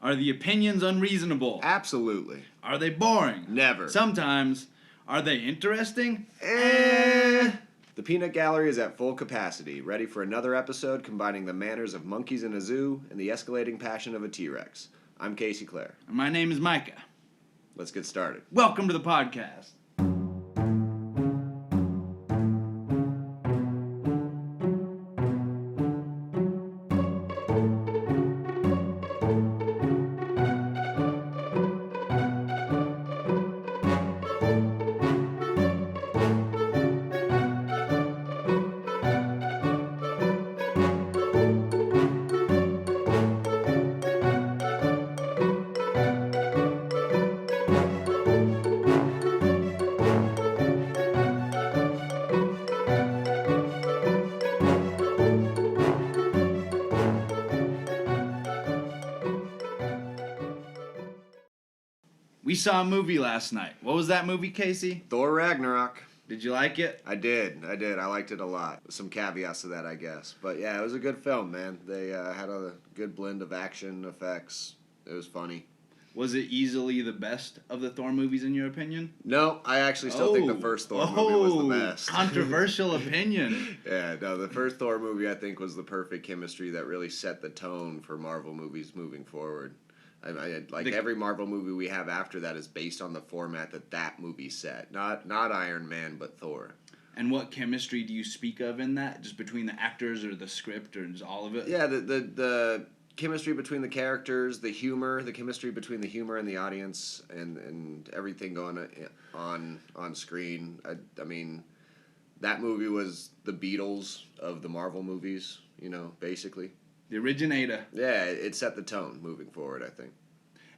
Are the opinions unreasonable? Absolutely. Are they boring? Never. Sometimes. Are they interesting? The Peanut Gallery is at full capacity, ready for another episode combining the manners of monkeys in a zoo and the escalating passion of a T-Rex. I'm Casey Clare. My name is Micah. Let's get started. Welcome to the podcast. We saw a movie last night. What was that movie, Casey? Thor Ragnarok. Did you like it? I did. I liked it a lot. Some caveats to that, I guess. But yeah, it was a good film, man. They had a good blend of action effects. It was funny. Was it easily the best of the Thor movies in your opinion? No, I actually still think the first Thor movie was the best. Controversial opinion. Yeah, no, the first Thor movie I think was the perfect chemistry that really set the tone for Marvel movies moving forward. Every Marvel movie we have after that is based on the format that movie set. Not Iron Man, but Thor. And what chemistry do you speak of in that? Just between the actors or the script or just all of it? Yeah, the chemistry between the characters, the humor, the chemistry between the humor and the audience, and everything going on screen. I mean, that movie was the Beatles of the Marvel movies, basically. The originator. Yeah, it set the tone moving forward, I think.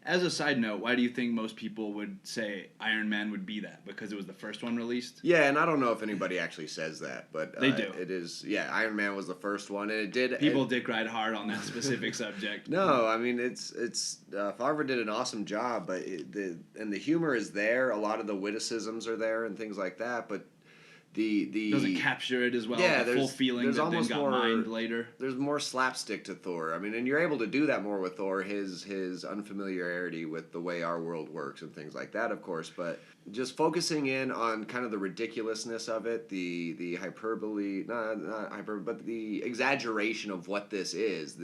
As a side note, why do you think most people would say Iron Man would be that? Because it was the first one released? Yeah, and I don't know if anybody actually says that, but they do. It is, yeah, Iron Man was the first one, and it did... People dick ride hard on that specific subject. No, I mean, it's Favreau did an awesome job, but the humor is there, a lot of the witticisms are there and things like that, but the doesn't capture it as well. Yeah, the full feeling that then got mined later. There's more slapstick to Thor. I mean, and you're able to do that more with Thor. His unfamiliarity with the way our world works and things like that, of course. But just focusing in on kind of the ridiculousness of it, the hyperbole, not hyperbole, but the exaggeration of what this is.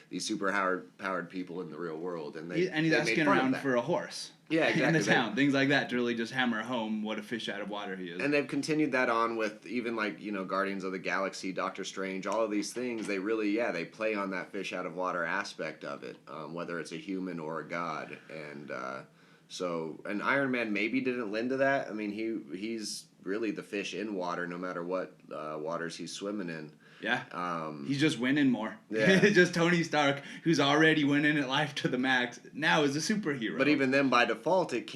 These super powered people in the real world, and he's asking around for a horse. Yeah, exactly. In the town, things like that to really just hammer home what a fish out of water he is. And they've continued that on with even Guardians of the Galaxy, Doctor Strange, all of these things. They really, they play on that fish out of water aspect of it, whether it's a human or a god. And and Iron Man maybe didn't lend to that. I mean, he's really the fish in water, no matter what waters he's swimming in. Yeah, he's just winning more. Yeah. Just Tony Stark, who's already winning at life to the max, now is a superhero. But even then, by default, it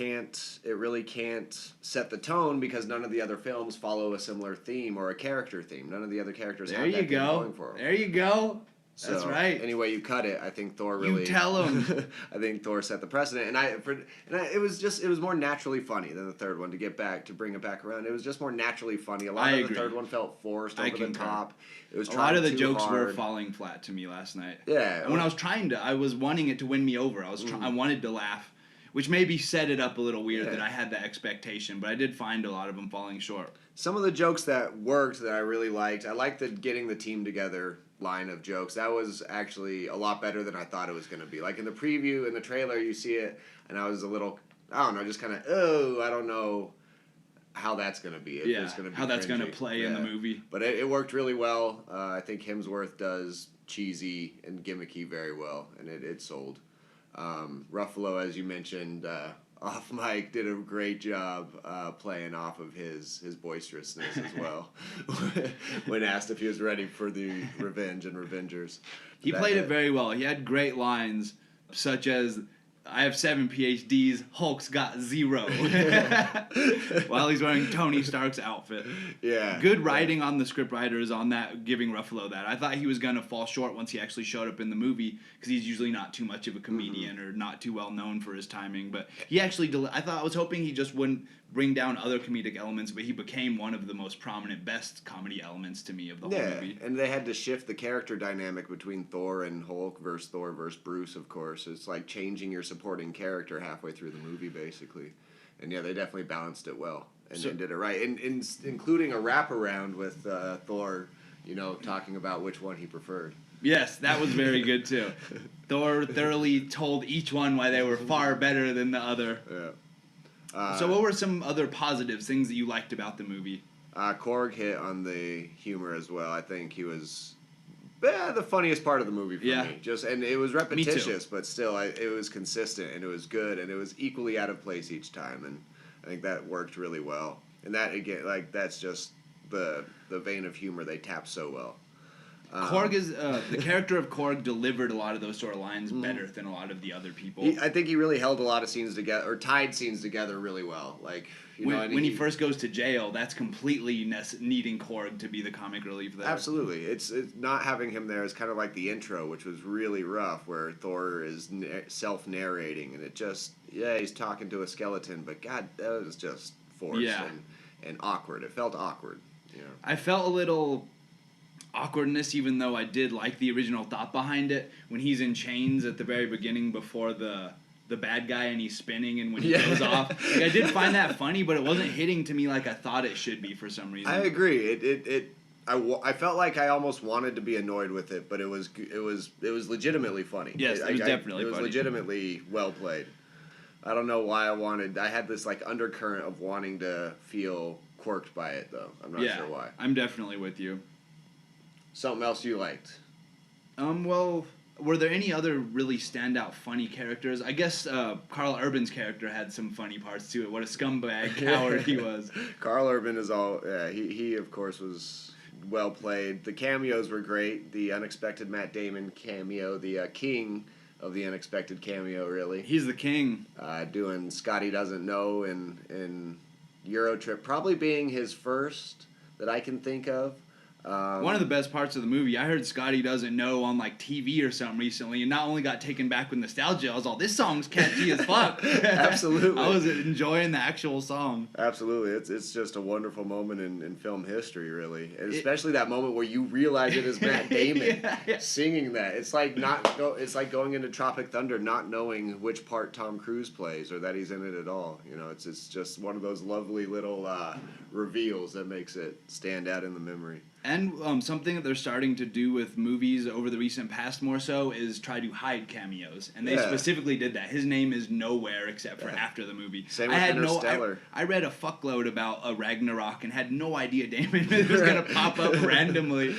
really can't set the tone because none of the other films follow a similar theme or a character theme. None of the other characters have that thing going for them. There you go. That's right. Anyway, you cut it. I think Thor really. You tell him. I think Thor set the precedent, it was more naturally funny than the third one. To bring it back around, it was just more naturally funny. A lot of the third one felt forced over the top. It was a lot of the jokes hard. were falling flat to me last night. Yeah. And when I was wanting it to win me over. I wanted to laugh, which maybe set it up a little weird that I had that expectation, but I did find a lot of them falling short. Some of the jokes that worked that I really liked. I liked the getting the team together line of jokes. That was actually a lot better than I thought it was going to be. Like in the preview, in the trailer, you see it, and I was a little, I don't know, just kind of, I don't know how that's going to be. It's going to be how that's cringy. going to play in the movie. But it worked really well. I think Hemsworth does cheesy and gimmicky very well, and it sold. Ruffalo, as you mentioned, off mic, did a great job playing off of his boisterousness as well when asked if he was ready for the revenge and Revengers. He played it very well. He had great lines, such as I have 7 PhDs. Hulk's got 0. While he's wearing Tony Stark's outfit. Yeah. Good writing on the scriptwriters on that, giving Ruffalo that. I thought he was going to fall short once he actually showed up in the movie, because he's usually not too much of a comedian or not too well known for his timing. But he actually, I was hoping he just wouldn't bring down other comedic elements, but he became one of the most prominent, best comedy elements to me of the whole movie. And they had to shift the character dynamic between Thor and Hulk versus Thor versus Bruce, of course. It's like changing your supporting character halfway through the movie, basically. And yeah, they definitely balanced it well and did it right. And including a wraparound with Thor, talking about which one he preferred. Yes, that was very good too. Thor thoroughly told each one why they were far better than the other. Yeah. So what were some other positives, things that you liked about the movie? Korg hit on the humor as well. I think he was the funniest part of the movie for me. And it was repetitious, but still, it was consistent, and it was good, and it was equally out of place each time, and I think that worked really well. And that, again, that's just the vein of humor they tap so well. Korg is the character of Korg delivered a lot of those sort of lines better than a lot of the other people. I think he really held a lot of scenes together, or tied scenes together really well. When he first goes to jail, that's completely needing Korg to be the comic relief there. Absolutely, it's not having him there is kind of like the intro, which was really rough, where Thor is self-narrating, and it just he's talking to a skeleton, but God, that was just forced and awkward. It felt awkward. I felt a little awkwardness, even though I did like the original thought behind it, when he's in chains at the very beginning before the bad guy and he's spinning, and when he goes off. I did find that funny, but it wasn't hitting to me like I thought it should be for some reason. I agree. I felt like I almost wanted to be annoyed with it, but it was legitimately funny. Yes, it was definitely funny. It was legitimately well played. I don't know why I had this undercurrent of wanting to feel quirked by it, though. I'm not sure why. I'm definitely with you. Something else you liked? Well, were there any other really standout funny characters? I guess Karl Urban's character had some funny parts to it. What a scumbag coward he was. Karl Urban is all... Yeah, he of course was well played. The cameos were great. The unexpected Matt Damon cameo. The king of the unexpected cameo, really. He's the king. Doing Scotty Doesn't Know in Eurotrip. Probably being his first that I can think of. One of the best parts of the movie, I heard Scotty Doesn't Know on TV or something recently, and not only got taken back with nostalgia, I was all, this song's catchy as fuck. Absolutely. I was enjoying the actual song. Absolutely. It's just a wonderful moment in film history, really. And especially that moment where you realize it is Matt Damon singing that. It's like going into Tropic Thunder not knowing which part Tom Cruise plays or that he's in it at all. It's just one of those lovely little reveals that makes it stand out in the memory. And something that they're starting to do with movies over the recent past more so is try to hide cameos. And they specifically did that. His name is nowhere except for after the movie. Same with Interstellar. I read a fuckload about Ragnarok and had no idea Damon was going to pop up randomly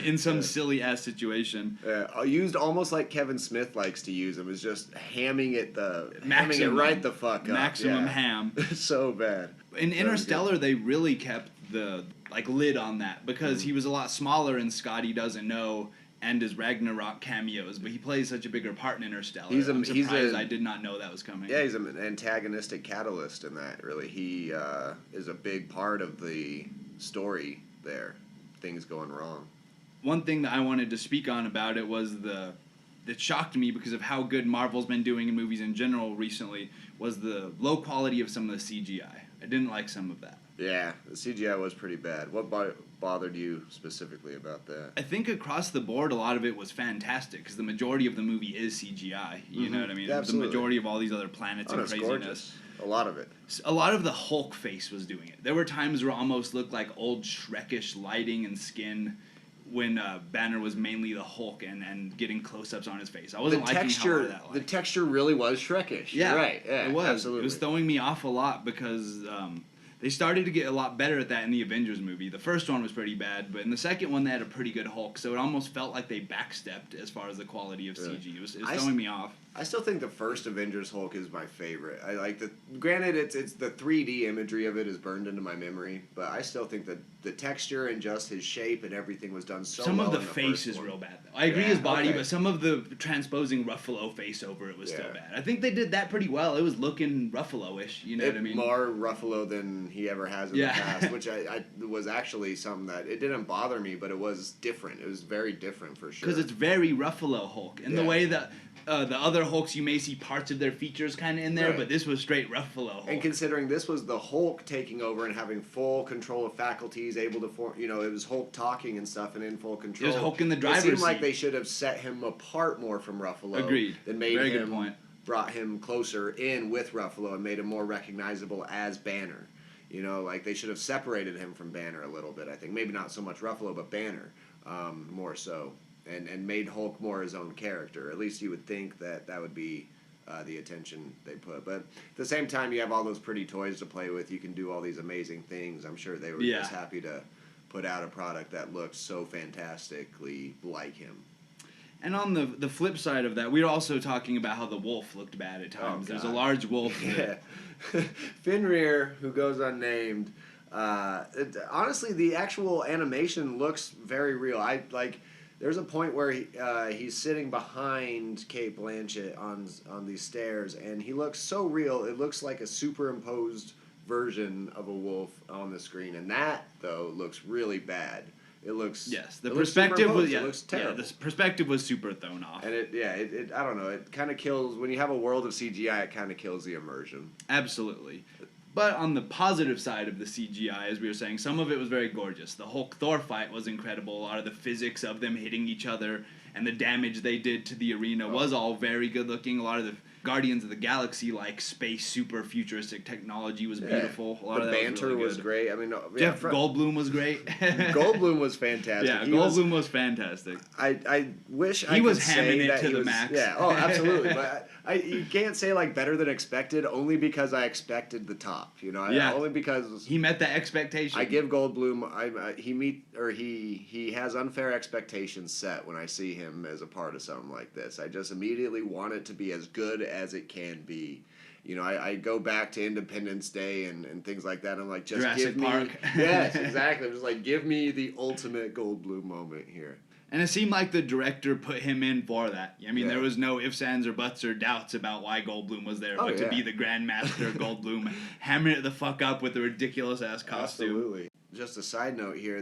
in some silly-ass situation. Used almost like Kevin Smith likes to use them. Is just hamming it right the fuck up. Maximum ham. So bad. In Interstellar, they really kept the lid on that, because he was a lot smaller in Scotty Doesn't Know and his Ragnarok cameos, but he plays such a bigger part in Interstellar. I'm surprised I did not know that was coming. Yeah, he's an antagonistic catalyst in that, really. He is a big part of the story there, things going wrong. One thing that I wanted to speak on about it was that shocked me because of how good Marvel's been doing in movies in general recently, was the low quality of some of the CGI. I didn't like some of that. Yeah, the CGI was pretty bad. What bothered you specifically about that? I think across the board, a lot of it was fantastic, because the majority of the movie is CGI. You know what I mean? Absolutely. The majority of all these other planets and craziness. Gorgeous. A lot of it. A lot of the Hulk face was doing it. There were times where it almost looked like old Shrekish lighting and skin when Banner was mainly the Hulk and getting close-ups on his face. I wasn't liking how hard that looked. The texture really was Shrekish. Yeah, you're right. Yeah, it was. Absolutely. It was throwing me off a lot because they started to get a lot better at that in the Avengers movie. The first one was pretty bad, but in the second one they had a pretty good Hulk, so it almost felt like they backstepped as far as the quality of CG. It was throwing me off. I still think the first Avengers Hulk is my favorite. I like the. Granted, it's the 3D imagery of it is burned into my memory, but I still think that the texture and just his shape and everything was done so some well. Some of the in face is one. real bad, though. I agree his body, but some of the transposing Ruffalo face over it was still bad. I think they did that pretty well. It was looking Ruffalo-ish, you know what I mean? More Ruffalo than he ever has in the past, which I was actually something that it didn't bother me, but it was different. It was very different for sure. Because it's very Ruffalo Hulk, in the way that the other Hulks, you may see parts of their features kind of in there, but this was straight Ruffalo Hulk. And considering this was the Hulk taking over and having full control of faculties, able to form, it was Hulk talking and stuff and in full control. It was Hulk in the driver's seat. It seemed like they should have set him apart more from Ruffalo. Agreed. Than made Very good point. Brought him closer in with Ruffalo and made him more recognizable as Banner. Like they should have separated him from Banner a little bit, I think. Maybe not so much Ruffalo, but Banner more so. And made Hulk more his own character. At least you would think that would be the attention they put. But at the same time, you have all those pretty toys to play with. You can do all these amazing things. I'm sure they were just happy to put out a product that looked so fantastically like him. And on the flip side of that, we were also talking about how the wolf looked bad at times. There's a large wolf. Yeah. Fenrir, who goes unnamed. Honestly, the actual animation looks very real. There's a point where he's sitting behind Cate Blanchett on these stairs, and he looks so real. It looks like a superimposed version of a wolf on the screen, and that though looks really bad. It looks the perspective was it looks terrible. The perspective was super thrown off. And it I don't know. It kind of kills when you have a world of CGI. It kind of kills the immersion. Absolutely. But on the positive side of the CGI, as we were saying, some of it was very gorgeous. The Hulk-Thor fight was incredible. A lot of the physics of them hitting each other and the damage they did to the arena was all very good looking. A lot of the Guardians of the Galaxy, like space super futuristic technology, was beautiful. A lot of that banter was great. I mean, Jeff Goldblum was great. Goldblum was fantastic. Yeah, Goldblum was fantastic. I wish he was hamming it to the max. Yeah, oh, absolutely. But you can't say like better than expected only because I expected the top. Only because he met the expectation. I give Goldblum. He has unfair expectations set when I see him as a part of something like this. I just immediately want it to be as good as it can be. I go back to Independence Day and things like that. I'm like, just Jurassic give me. Park. Yes, exactly. I'm just like, give me the ultimate Goldblum moment here. And it seemed like the director put him in for that. I mean, there was no ifs, ands, or buts or doubts about why Goldblum was there, but to be the Grandmaster Goldblum, hammering it the fuck up with a ridiculous-ass costume. Absolutely. Just a side note here,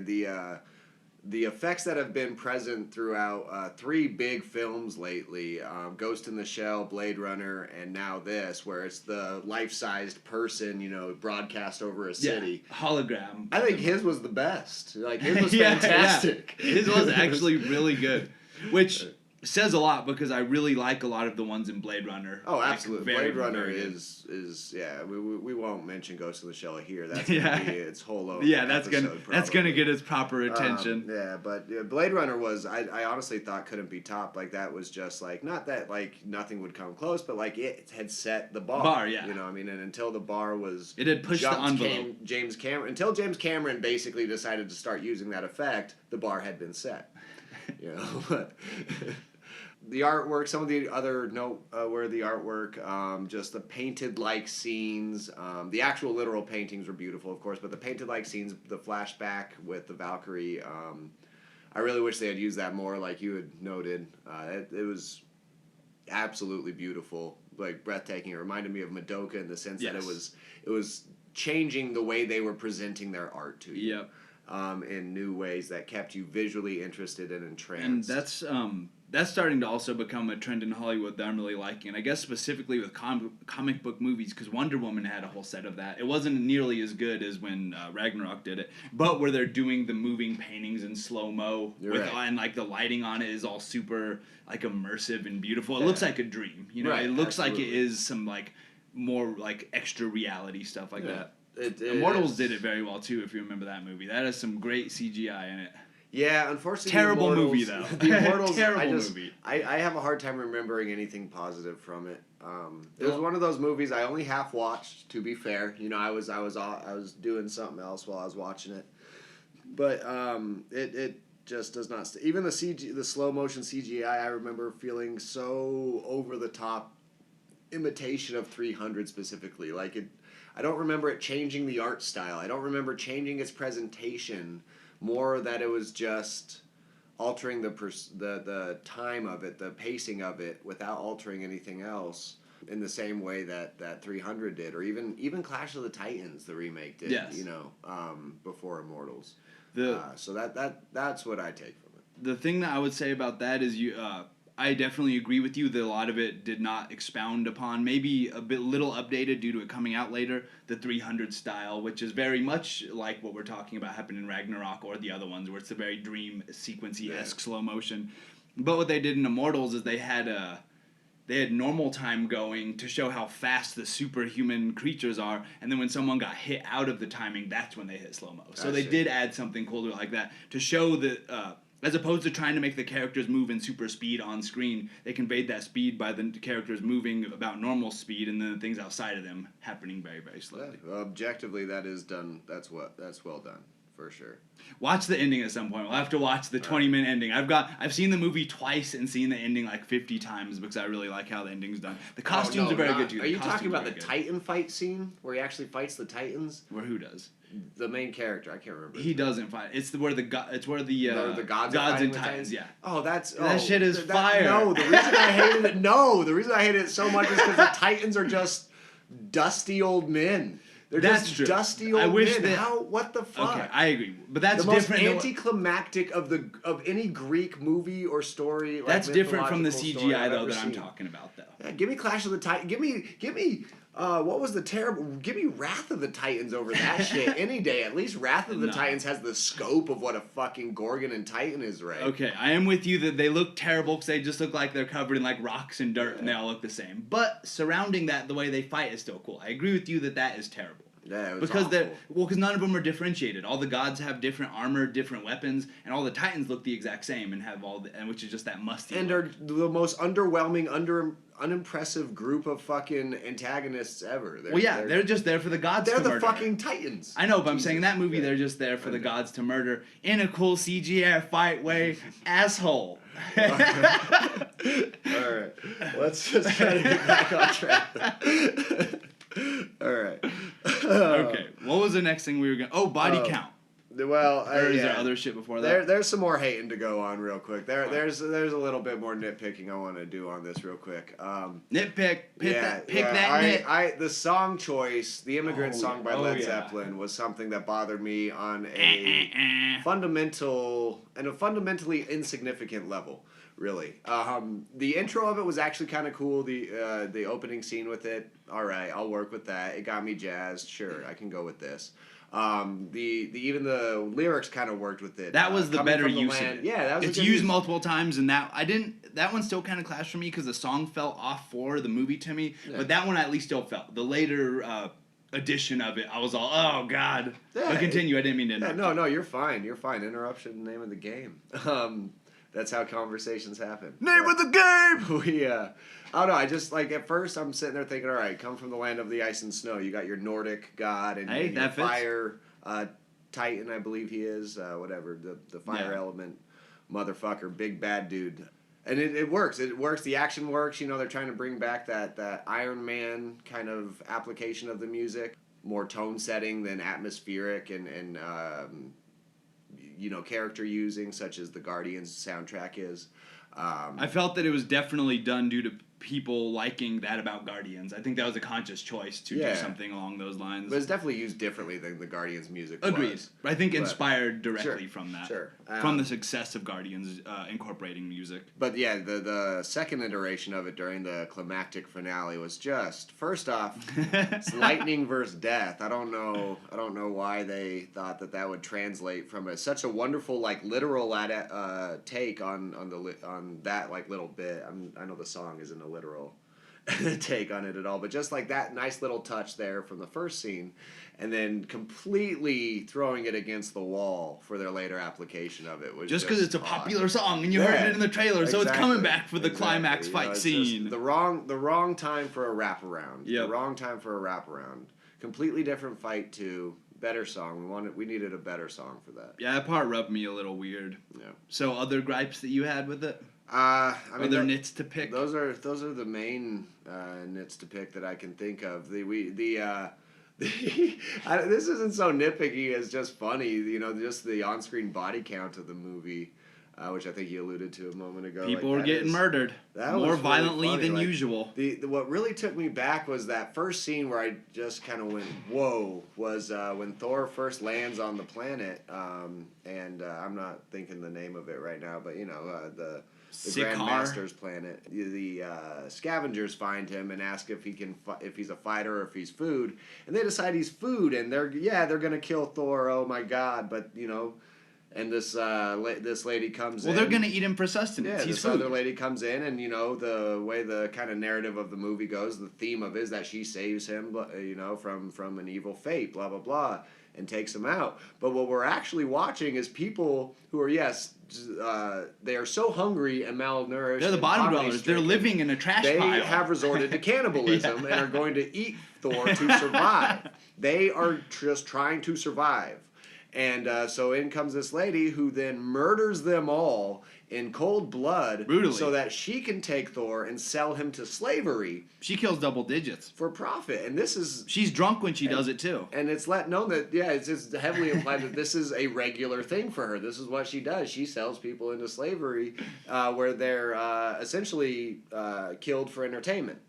the effects that have been present throughout 3 big films lately, Ghost in the Shell, Blade Runner, and now this, where it's the life-sized person, broadcast over a city. Yeah, hologram. I think his was the best. Like, his was fantastic. Yeah. His was actually really good, which says a lot because I really like a lot of the ones in Blade Runner. Oh, absolutely. Very, Blade Runner very is we won't mention Ghost in the Shell here. That's gonna be its whole own that's gonna get its proper attention. But Blade Runner was I honestly thought couldn't be topped. Like that was just like not that like nothing would come close, but like it had set the bar. And until the bar was it had pushed the envelope. Until James Cameron basically decided to start using that effect, the bar had been set. But the artwork, some of the other noteworthy artwork, just the painted-like scenes. The actual literal paintings were beautiful, of course, but the painted-like scenes, the flashback with the Valkyrie, I really wish they had used that more, like you had noted. It was absolutely beautiful, like breathtaking. It reminded me of Madoka in the sense that it was changing the way they were presenting their art to you. Yep. In new ways that kept you visually interested and entranced. And that's starting to also become a trend in Hollywood that I'm really liking. And I guess specifically with comic book movies, because Wonder Woman had a whole set of that. It wasn't nearly as good as when Ragnarok did it, but where they're doing the moving paintings in slow-mo, and like the lighting on it is all super like immersive and beautiful. It looks like a dream. It looks like it is some like more like extra reality stuff like that. Immortals did it very well too. If you remember that movie, that has some great CGI in it. Yeah, unfortunately, terrible movie though. The Immortals, terrible movie. I have a hard time remembering anything positive from it. It was one of those movies I only half watched. To be fair, I was doing something else while I was watching it, but just does not. Even the slow motion CGI, I remember feeling so over the top imitation of 300 specifically. Like it, I don't remember it changing the art style. I don't remember changing its presentation. More that it was just altering the time of it, the pacing of it, without altering anything else. In the same way that 300 did, or even Clash of the Titans, the remake did. Yes. Before Immortals. So that's what I take from it. The thing that I would say about that is I definitely agree with you that a lot of it did not expound upon, maybe a little updated due to it coming out later, the 300 style, which is very much like what we're talking about happened in Ragnarok or the other ones, where it's a very dream sequency-esque slow motion. But what they did in Immortals is they had normal time going to show how fast the superhuman creatures are, and then when someone got hit out of the timing, that's when they hit slow-mo. So they did add something cooler like that to show that, as opposed to trying to make the characters move in super speed on screen, they conveyed that speed by the characters moving about normal speed, and then the things outside of them happening very, very slowly. Yeah, objectively, that is done. That's well done. For sure. Watch the ending at some point. We'll have to watch the 20-minute ending. I've seen the movie twice and seen the ending like 50 times because I really like how the ending's done. The costumes are very good too. Are you talking about the Titan fight scene where he actually fights the Titans? Where who does? The main character, I can't remember. He doesn't fight. It's where the gods gods and Titans. Yeah. Oh, that shit is fire. No, the reason I hated it. No, the reason I hated it so much is because the Titans are just dusty old men. That's just true. Dusty old men. What the fuck? Okay, I agree, but that's the different. The most anticlimactic of any Greek movie or story. That's different from the CGI though that I'm talking about though. Yeah, give me Clash of the Titans. Give me. What was the terrible? Give me Wrath of the Titans over that shit any day. At least Wrath of the Titans has the scope of what a fucking Gorgon and Titan is, right? Okay, I am with you that they look terrible because they just look like they're covered in like rocks and dirt and they all look the same. But surrounding that, the way they fight is still cool. I agree with you that is terrible. Yeah, because none of them are differentiated. All the gods have different armor, different weapons, and all the Titans look the exact same and have which is just that musty. And look. Are the most underwhelming, unimpressive group of fucking antagonists ever. They're just there for the gods. They're to murder. The fucking Titans. I know, but I'm saying in that movie they're just there for the gods to murder in a cool CGI fight way, asshole. All right, let's just try to get back on track. All right. Okay. What was the next thing we were going? Oh, body count. Well, or is there other shit before that? There's some more hating to go on real quick. There's a little bit more nitpicking I want to do on this real quick. Nitpick. The song choice, the Immigrant song by Led Zeppelin, was something that bothered me on a fundamentally insignificant level. Really, the intro of it was actually kind of cool. The opening scene with it, all right, I'll work with that. It got me jazzed. Sure, I can go with this. Even the lyrics kind of worked with it. That was the better use of it. Yeah, that was. It's used multiple times, and that one still kind of clashed for me because the song felt off for the movie to me. Yeah. But that one I at least still felt. The later edition of it, I was all, oh god. Yeah, but continue. I didn't mean to interrupt. No, you're fine. You're fine. Interruption, name of the game. That's how conversations happen. Name of the game! I don't know, I just, at first I'm sitting there thinking, all right, come from the land of the ice and snow. You got your Nordic god and your fire titan, I believe he is, whatever, the fire element motherfucker, big bad dude. And it works. It works. The action works. They're trying to bring back that Iron Man kind of application of the music. More tone setting than atmospheric and character using, such as the Guardians soundtrack is. I felt that it was definitely done due to people liking that about Guardians. I think that was a conscious choice to do something along those lines. But it's definitely used differently than the Guardians music Agreed. Was. I think inspired directly from that. Sure. From the success of Guardians incorporating music. But yeah, the second iteration of it during the climactic finale was just, first off, it's lightning versus death. I don't know why they thought that would translate from such a wonderful literal take on that little bit. I know the song isn't a literal take on it at all, but just that nice little touch there from the first scene, and then completely throwing it against the wall for their later application of it was just because it's a popular song and you heard it in the trailer, so it's coming back for the climax fight scene. The wrong time for a wraparound. Yep. The wrong time for a wraparound. Completely different fight too. better song. We needed a better song for that. Yeah, that part rubbed me a little weird. Yeah. So other gripes that you had with it? I mean, other nits to pick? Those are the main nits to pick that I can think of. This isn't so nitpicky as just funny. You know, just the on-screen body count of the movie, which I think you alluded to a moment ago. People were getting murdered more violently really than usual. What really took me back was that first scene where I just kind of went, whoa, was when Thor first lands on the planet, and I'm not thinking the name of it right now, but you know, the Grandmaster's planet. The scavengers find him and ask if if he's a fighter or if he's food, and they decide he's food, and they're gonna kill Thor. Oh my God! But you know, and this lady comes in. Well, they're gonna eat him for sustenance. Yeah, he's this food. other lady comes in, and you know the way the kind of narrative of the movie goes, the theme of it is that she saves him, you know, from an evil fate, blah blah blah, and takes him out. But what we're actually watching is people who are they are so hungry and malnourished. They're the bottom dwellers. They're living in a trash pile. They have resorted to cannibalism and are going to eat Thor to survive. They are just trying to survive. And so in comes this lady who then murders them all in cold blood. Brutally. So that she can take Thor and sell him to slavery. She kills double digits. For profit. And this is... She's drunk when she does it too. And it's let known that, it's just heavily implied that this is a regular thing for her. This is what she does. She sells people into slavery where they're essentially killed for entertainment.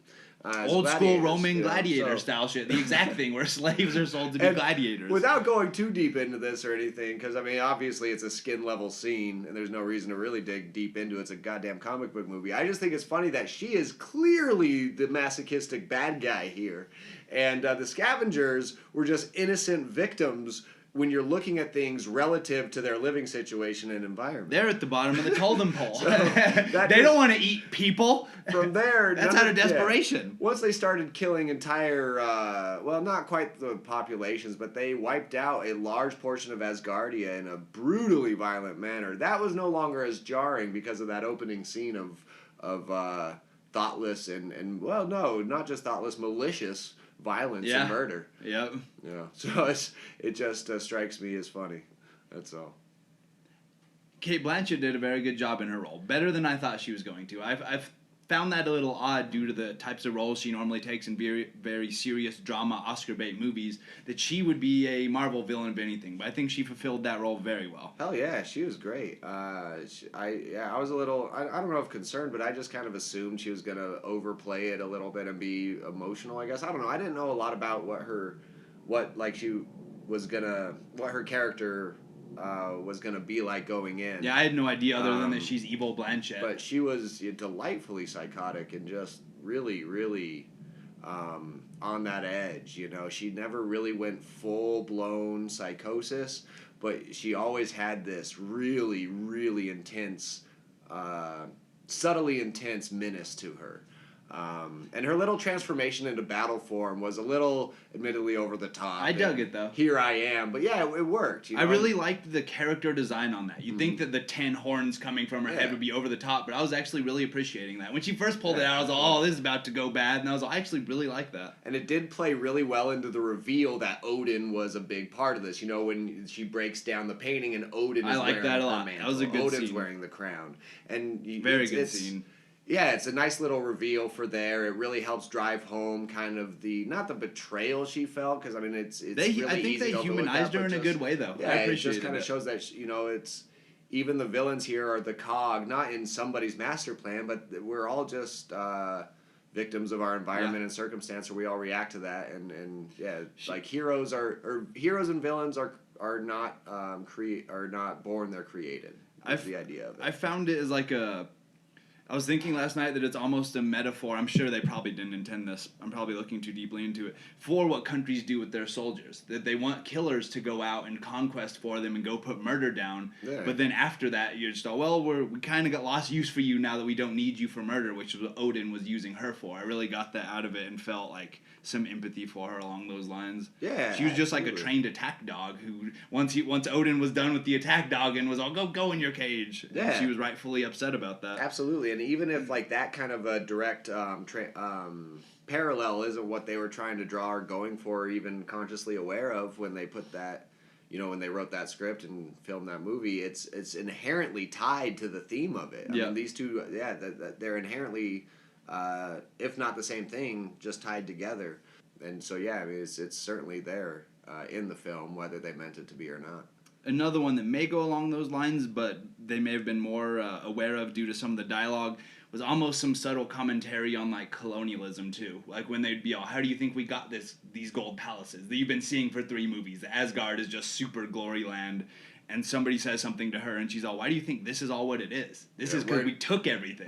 Old school Roman gladiator style shit. The exact thing where slaves are sold to be gladiators. Without going too deep into this or anything, because I mean, obviously it's a skin level scene and there's no reason to really dig deep into it. It's a goddamn comic book movie. I just think it's funny that she is clearly the masochistic bad guy here. And the scavengers were just innocent victims when you're looking at things relative to their living situation and environment. They're at the bottom of the totem pole. They don't want to eat people. From there... That's out of desperation. Once they started killing entire, not quite the populations, but they wiped out a large portion of Asgardia in a brutally violent manner. That was no longer as jarring because of that opening scene of thoughtless and not just thoughtless, malicious violence and murder. Yep. Yeah. So it just strikes me as funny. That's all. Cate Blanchett did a very good job in her role. Better than I thought she was going to. I've found that a little odd due to the types of roles she normally takes in very, very serious drama Oscar bait movies, that she would be a Marvel villain of anything. But I think she fulfilled that role very well. Hell yeah, she was great. I was a little, I don't know if concerned, but I just kind of assumed she was going to overplay it a little bit and be emotional, I guess. I don't know. I didn't know a lot about what her character was going to be like going in. Yeah, I had no idea other than that she's evil Blanchett. But she was delightfully psychotic and just really, really on that edge. You know, she never really went full-blown psychosis, but she always had this really, really intense, subtly intense menace to her. And her little transformation into battle form was a little, admittedly, over the top. I dug it, though. Here I am. But yeah, it worked. You know? I really liked the character design on that. You'd think that the 10 horns coming from her head would be over the top, but I was actually really appreciating that. When she first pulled it out, I was like, oh, this is about to go bad. And I was like, I actually really like that. And it did play really well into the reveal that Odin was a big part of this. You know, when she breaks down the painting and Odin is wearing that a her lot. mantle. That was a good Odin's scene. wearing the crown. And Very good scene. Yeah, it's a nice little reveal for there. It really helps drive home kind of not the betrayal she felt, because I mean it's really easy to I think they humanized her in a good way, though. Yeah, I it appreciate just kind of shows that it's even the villains here are the cog, not in somebody's master plan, but we're all just victims of our environment and circumstance, where we all react to that, and like heroes and villains are not born, they're created. That's the idea of it. I found it as like I was thinking last night that it's almost a metaphor. I'm sure they probably didn't intend this. I'm probably looking too deeply into it. For what countries do with their soldiers. That they want killers to go out and conquest for them and go put murder down. Yeah. But then after that, you're just, we kind of got lost use for you now that we don't need you for murder, which is what Odin was using her for. I really got that out of it and felt like some empathy for her along those lines. Yeah, she was just like a trained attack dog who, once Odin was done with the attack dog and was all, go in your cage. Yeah. And she was rightfully upset about that. Absolutely. And even if like that kind of a direct parallel isn't what they were trying to draw or going for, or even consciously aware of when they put that, when they wrote that script and filmed that movie, it's inherently tied to the theme of it. I mean, these two, they're inherently, if not the same thing, just tied together. And so, I mean, it's certainly there in the film, whether they meant it to be or not. Another one that may go along those lines, but they may have been more aware of due to some of the dialogue, was almost some subtle commentary on like colonialism too. Like when they'd be all, how do you think we got these gold palaces that you've been seeing for 3 movies? Asgard is just super glory land. And somebody says something to her, and she's all, why do you think this is all what it is? This is because we took everything.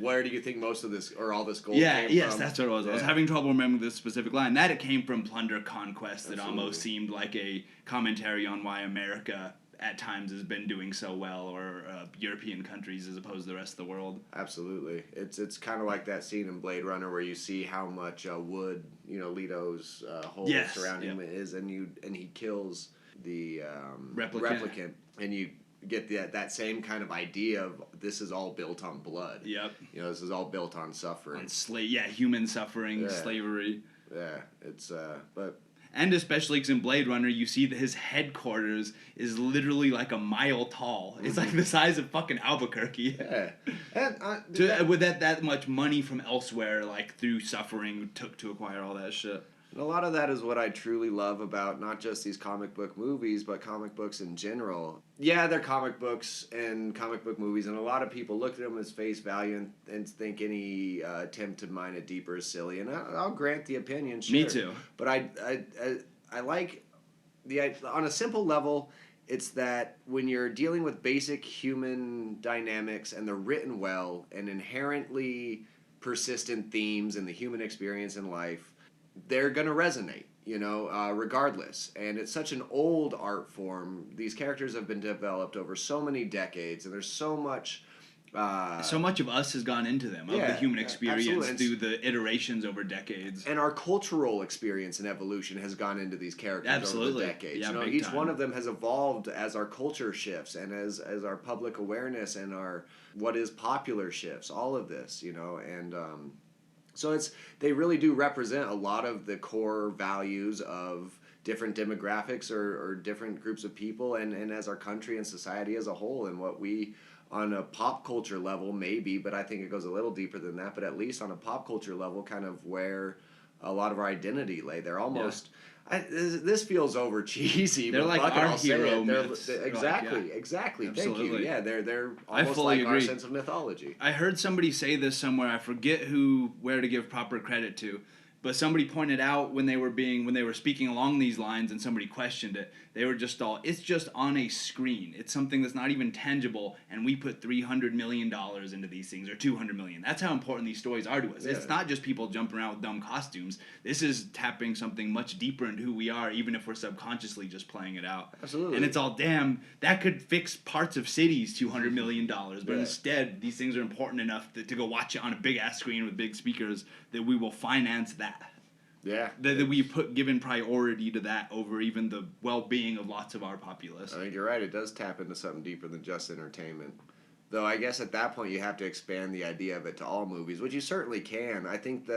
Where do you think most of this, or all this gold came from? Yes, that's what it was. I was having trouble remembering this specific line. That it came from plunder conquest. That almost seemed like a commentary on why America at times has been doing so well, or European countries as opposed to the rest of the world. Absolutely. It's kind of like that scene in Blade Runner where you see how much wood, Leto's whole surrounding him is, and he kills the replicant, and you get that same kind of idea of this is all built on blood. Yep. This is all built on suffering. Human suffering, slavery. Yeah, it's but. And especially because in Blade Runner, you see that his headquarters is literally like a mile tall. It's like the size of fucking Albuquerque. Yeah. And, with that much money from elsewhere, like through suffering, took to acquire all that shit. And a lot of that is what I truly love about not just these comic book movies, but comic books in general. Yeah, they're comic books and comic book movies, and a lot of people look at them as face value and think any attempt to mine it deeper is silly. And I'll grant the opinion, sure. Me too. But I like on a simple level, it's that when you're dealing with basic human dynamics and they're written well and inherently persistent themes in the human experience in life, they're going to resonate, regardless. And it's such an old art form. These characters have been developed over so many decades, and there's so much... so much of us has gone into them, of the human experience through the iterations over decades. And our cultural experience and evolution has gone into these characters over the decades. Yeah, each one of them has evolved as our culture shifts and as our public awareness and our what is popular shifts, all of this, and... So they really do represent a lot of the core values of different demographics or different groups of people and as our country and society as a whole, and what we, on a pop culture level, maybe, but I think it goes a little deeper than that, but at least on a pop culture level, kind of where a lot of our identity lay. They're almost... this feels over cheesy. They're like our hero myths. Exactly. Absolutely. Thank you. Yeah, they're almost like our sense of mythology. I heard somebody say this somewhere. I forget where to give proper credit to, but somebody pointed out when they were speaking along these lines, and somebody questioned it. They were just all, it's just on a screen. It's something that's not even tangible, and we put $300 million into these things, or $200 million. That's how important these stories are to us. Yeah. It's not just people jumping around with dumb costumes. This is tapping something much deeper into who we are, even if we're subconsciously just playing it out. Absolutely. And it's all, damn, that could fix parts of cities $200 million. But instead, these things are important enough to go watch it on a big-ass screen with big speakers that we will finance that. Yeah. That we given priority to that over even the well-being of lots of our populace. I think you're right. It does tap into something deeper than just entertainment. Though I guess at that point you have to expand the idea of it to all movies, which you certainly can. I think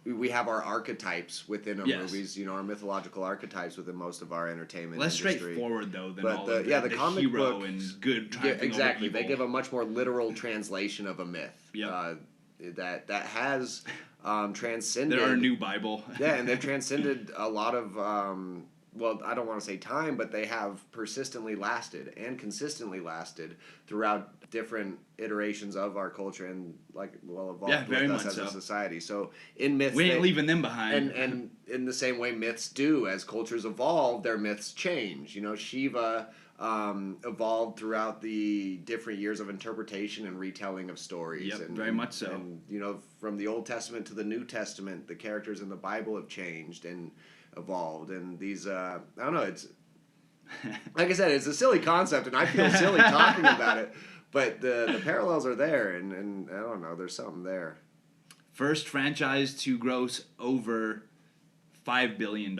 we have our archetypes within our movies, our mythological archetypes within most of our entertainment less industry. Straightforward, though, than but all the comic hero book and good triumphing exactly. over evil. They give a much more literal translation of a myth. Yep. That has transcended... They're our new Bible. Yeah, and they've transcended a lot of... I don't want to say time, but they have persistently lasted and consistently lasted throughout different iterations of our culture and evolved with us as a society. So in myths, we ain't leaving them behind. And in the same way myths do, as cultures evolve, their myths change. Shiva evolved throughout the different years of interpretation and retelling of stories. Yep, very much so. And from the Old Testament to the New Testament, the characters in the Bible have changed and evolved, and these I don't know, it's like I said, it's a silly concept and I feel silly talking about it, but the parallels are there, and I don't know, there's something there. First franchise to gross over $5 billion.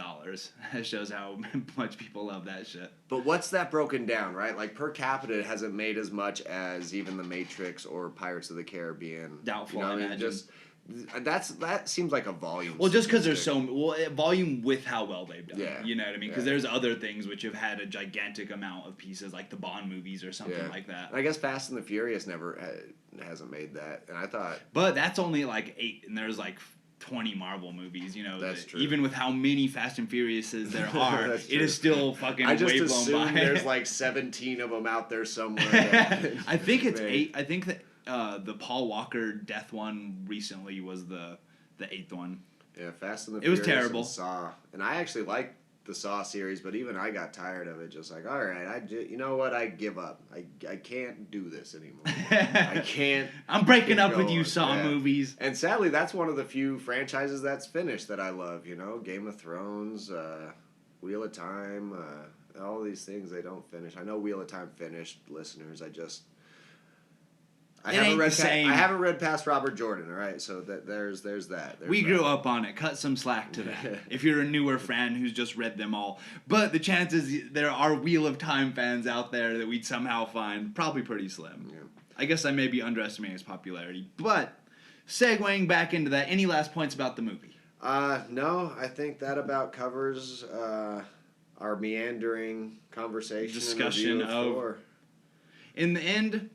That shows how much people love that shit. But what's that broken down, right? Like per capita, it hasn't made as much as even The Matrix or Pirates of the Caribbean. Doubtful, You know, I I mean, imagine. just that seems like a volume. Well, just because there's statistic. volume with how well they've done. Yeah. You know what I mean? Because Yeah. there's other things which have had a gigantic amount of pieces, like the Bond movies or something like that. I guess Fast and the Furious never hasn't made that, and I thought. But that's only like 8, and there's like 20 Marvel movies. You know, That's true. Even with how many Fast and Furiouses there are, That's it true. is still fucking I just way blown assume by. there's like 17 of them out there somewhere. that- I think it's made. 8. I think that the Paul Walker death one recently was the 8th one. Yeah, Fast and the It was Furious terrible. and Saw, and I actually liked the Saw series, but even I got tired of it. Just like, all right, you know what? I give up. I can't do this anymore. I can't. I'm breaking keep up with going. you, Saw Yeah. movies. And sadly, that's one of the few franchises that's finished that I love. You know, Game of Thrones, Wheel of Time, all these things they don't finish. I know Wheel of Time finished, listeners. I haven't read past Robert Jordan. All right, so there's that. We grew up on it. Cut some slack to that. If you're a newer fan who's just read them all, but the chances there are Wheel of Time fans out there that we'd somehow find probably pretty slim. Yeah. I guess I may be underestimating its popularity. But segueing back into that, any last points about the movie? No, I think that about covers our meandering conversation Discussion and review of Thor. In the end,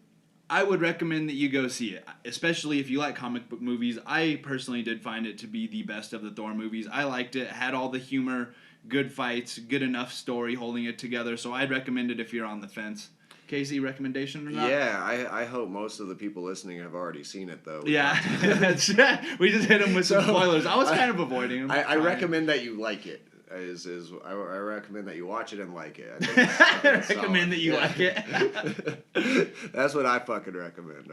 I would recommend that you go see it, especially if you like comic book movies. I personally did find it to be the best of the Thor movies. I liked it. It had all the humor, good fights, good enough story holding it together. So I'd recommend it if you're on the fence. Casey, recommendation or not? Yeah, I hope most of the people listening have already seen it, though. Yeah, we just hit them with some spoilers. I was kind of avoiding them. I recommend that you like it. I recommend that you watch it and like it. I recommend that you like it. That's what I fucking recommend.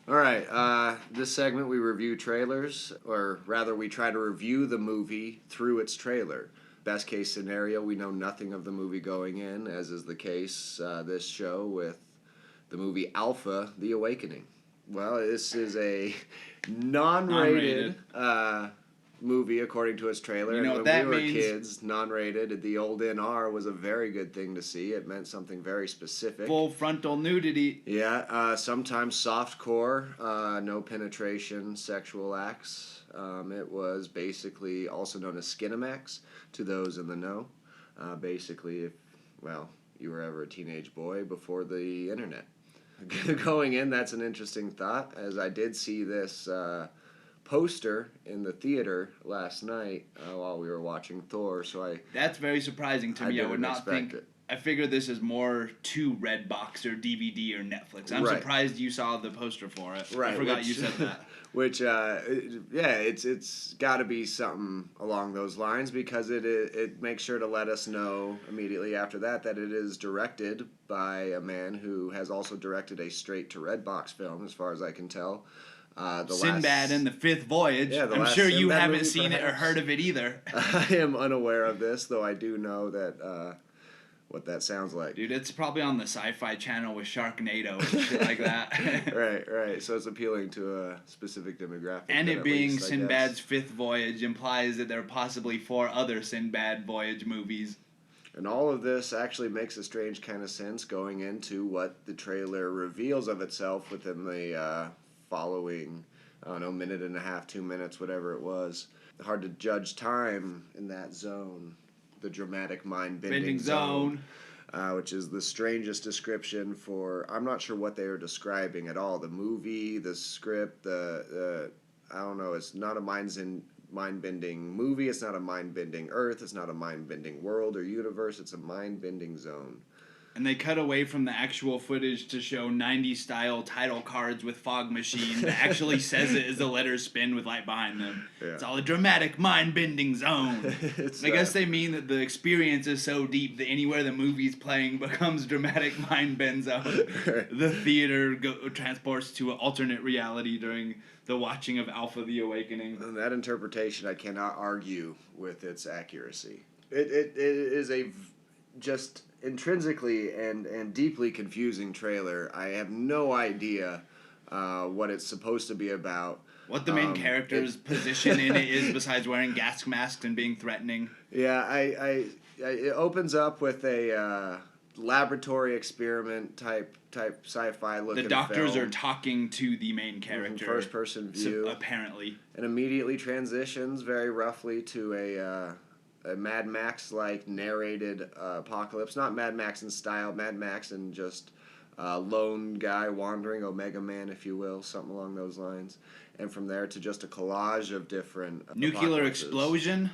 All right. This segment we review trailers, or rather, we try to review the movie through its trailer. Best case scenario, we know nothing of the movie going in, as is the case this show with the movie Alpha: The Awakening. Well, this is a non-rated. Movie according to its trailer. You know and what that when we were means? kids, non-rated, the old NR was a very good thing to see. It meant something very specific. Full frontal nudity. Yeah, sometimes softcore, no penetration, sexual acts. It was basically also known as Skinamax to those in the know. Basically, if you were ever a teenage boy before the internet. Going in, that's an interesting thought, as I did see this poster in the theater last night while we were watching Thor. That's very surprising to me. I would not think. It. I figured this is more to Redbox or DVD or Netflix. I'm surprised you saw the poster for it. Right, I forgot you said that. Which, it's got to be something along those lines, because it makes sure to let us know immediately after that it is directed by a man who has also directed a straight to Redbox film, as far as I can tell. Sinbad and the Fifth Voyage. Yeah, I'm sure you Sinbad haven't movie, seen it or perhaps. heard of it either. I am unaware of this, though I do know that what that sounds like. Dude, it's probably on the Sci-Fi Channel with Sharknado and shit like that. Right. So it's appealing to a specific demographic. And then it at being least, I Sinbad's guess. Fifth Voyage implies that there are possibly 4 other Sinbad Voyage movies. And all of this actually makes a strange kind of sense going into what the trailer reveals of itself within the following, I don't know, minute and a half, 2 minutes, whatever it was. Hard to judge time in that zone. The dramatic mind-bending zone. Which is the strangest description for, I'm not sure what they are describing at all. The movie, the script, I don't know, it's not a mind-bending movie, it's not a mind-bending earth, it's not a mind-bending world or universe, it's a mind-bending zone. And they cut away from the actual footage to show 90s style title cards with fog machine that actually says it as the letters spin with light behind them. Yeah. It's all a dramatic mind-bending zone. I guess they mean that the experience is so deep that anywhere the movie's playing becomes dramatic mind-bend zone. The theater transports to an alternate reality during the watching of Alpha: The Awakening. And that interpretation, I cannot argue with its accuracy. It is a just intrinsically and deeply confusing trailer. I have no idea what it's supposed to be about. What the main character's position in it is, besides wearing gas masks and being threatening. Yeah, it opens up with a laboratory experiment type sci-fi looking. The doctors film. are talking to the main character. First person view. Apparently. And immediately transitions very roughly to a Mad Max like narrated apocalypse. Not Mad Max in style, Mad Max in just lone guy wandering, Omega Man, if you will, something along those lines. And from there to just a collage of different nuclear explosion.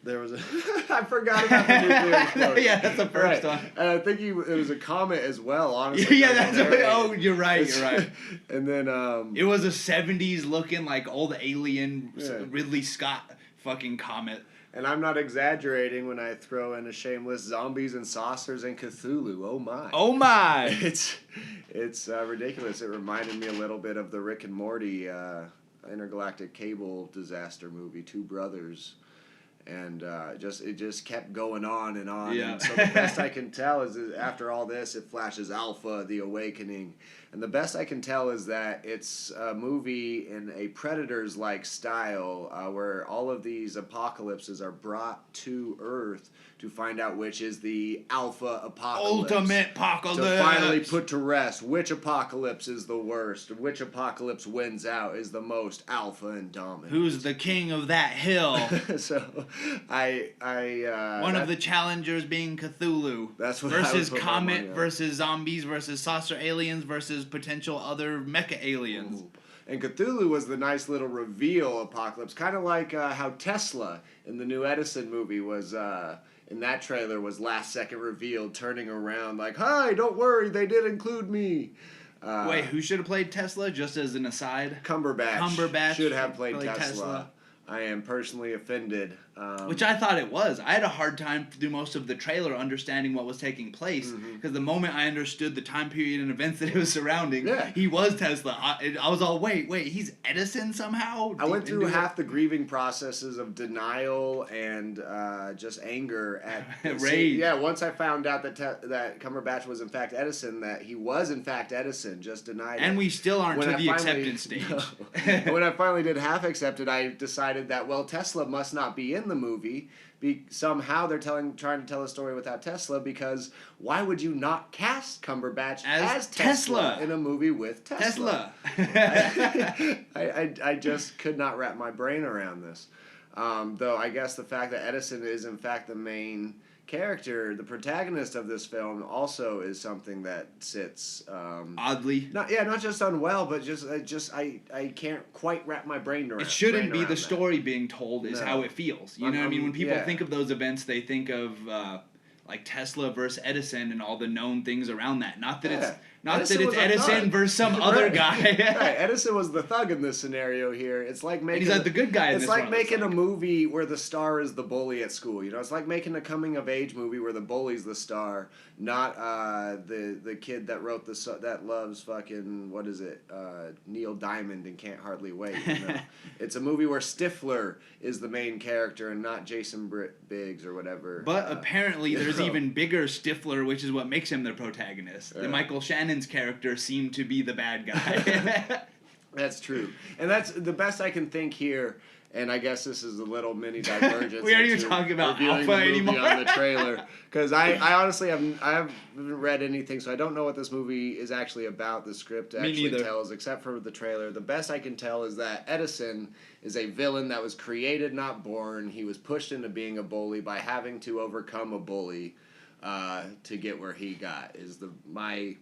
There was I forgot about the nuclear explosion. Yeah, that's the first one. And I think it was a comet as well, honestly. Yeah, that's you're right. And then it was a 70s looking like old alien Ridley Scott fucking comet. And I'm not exaggerating when I throw in a shameless zombies and saucers and Cthulhu. Oh my. Oh my. It's ridiculous. It reminded me a little bit of the Rick and Morty intergalactic cable disaster movie, Two Brothers. And it just kept going on and on. Yeah. And so the best I can tell is that after all this, it flashes Alpha, The Awakening. And the best I can tell is that it's a movie in a Predators-like style where all of these apocalypses are brought to Earth to find out which is the Alpha apocalypse. Ultimate apocalypse. To finally put to rest which apocalypse is the worst, which apocalypse wins out, is the most alpha and dominant. Who's the king of that hill? So, one of the challengers being Cthulhu. That's what versus Comet versus zombies versus saucer aliens versus potential other mecha aliens. Ooh. And Cthulhu was the nice little reveal apocalypse, kind of like how Tesla in the new Edison movie was. In that trailer was last second revealed, turning around like, "Hi, don't worry, they did include me." Wait, who should have played Tesla? Just as an aside, Cumberbatch should have played Tesla. I am personally offended. Which I thought it was. I had a hard time through most of the trailer understanding what was taking place, because the moment I understood the time period and events that it was surrounding, he was Tesla. I was all, wait, he's Edison somehow? I went through half the grieving processes of denial and just anger at rage. Yeah, once I found out that Cumberbatch was in fact Edison, that he was in fact Edison, just denied it. And we still aren't to the acceptance stage. No. When I finally did half accepted, I decided that, well, Tesla must not be in the movie. Somehow they're trying to tell a story without Tesla, because why would you not cast Cumberbatch as Tesla in a movie with Tesla? I just could not wrap my brain around this. Though I guess the fact that Edison is in fact the main character, the protagonist of this film, also is something that sits oddly. Not just unwell, but I can't quite wrap my brain around. It shouldn't be the story being told is how it feels. You know what I mean? When people think of those events, they think of like Tesla versus Edison and all the known things around that. Not that it's Edison versus some other guy. Right. Edison was the thug in this scenario here. It's like making. And he's like the good guy. It's like making a movie where the star is the bully at school. You know, it's like making a coming of age movie where the bully's the star, not the kid that wrote that loves fucking Neil Diamond and Can't Hardly Wait. You know? It's a movie where Stifler is the main character and not Jason Biggs or whatever. But apparently there's even bigger Stifler, which is what makes him the protagonist. The Michael Shannon's character seemed to be the bad guy. That's true. And that's the best I can think here. And I guess this is a little mini divergence. We aren't even talking about Alpha anymore on the trailer, because I honestly haven't read anything, so I don't know what this movie is actually about. The script actually tells, except for the trailer. The best I can tell is that Edison is a villain that was created, not born. He was pushed into being a bully by having to overcome a bully to get where he got. Is my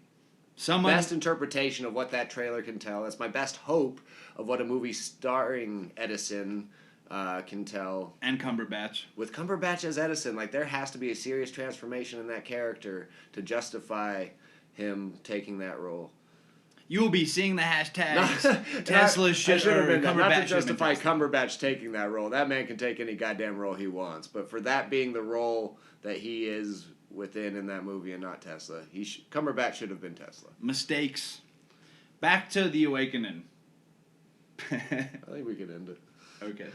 best interpretation of what that trailer can tell. That's my best hope of what a movie starring Edison can tell. And Cumberbatch. With Cumberbatch as Edison, like, there has to be a serious transformation in that character to justify him taking that role. You will be seeing the hashtag Tesla should have been Cumberbatch. Not to justify Cumberbatch taking that role. That man can take any goddamn role he wants. But for that being the role that he is within in that movie and not Tesla, Cumberbatch should have been Tesla. Mistakes. Back to The Awakening. I think we could end it. Okay.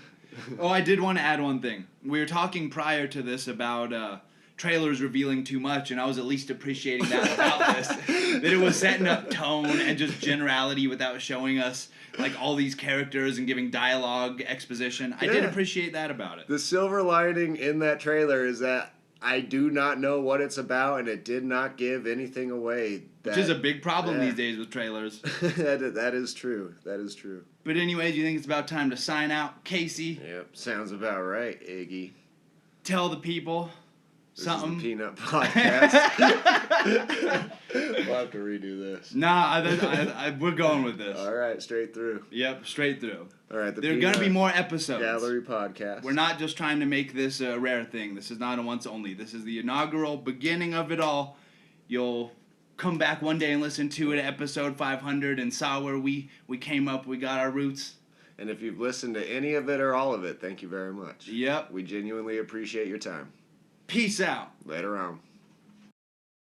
Oh, I did want to add one thing. We were talking prior to this about trailers revealing too much, and I was at least appreciating that about this. That it was setting up tone and just generality without showing us like all these characters and giving dialogue exposition. I did appreciate that about it. The silver lining in that trailer is that I do not know what it's about, and it did not give anything away. Which is a big problem these days with trailers. That is true. That is true. But anyways, you think it's about time to sign out? Casey? Yep, sounds about right, Iggy. Tell the people something. This is the Peanut Podcast. We'll have to redo this. Nah, we're going with this. All right, straight through. Yep, straight through. All right, there are going to be more episodes. Gallery Podcast. We're not just trying to make this a rare thing. This is not a once only. This is the inaugural beginning of it all. You'll come back one day and listen to it, episode 500, and saw where we came up. We got our roots. And if you've listened to any of it or all of it, thank you very much. Yep. We genuinely appreciate your time. Peace out. Later on.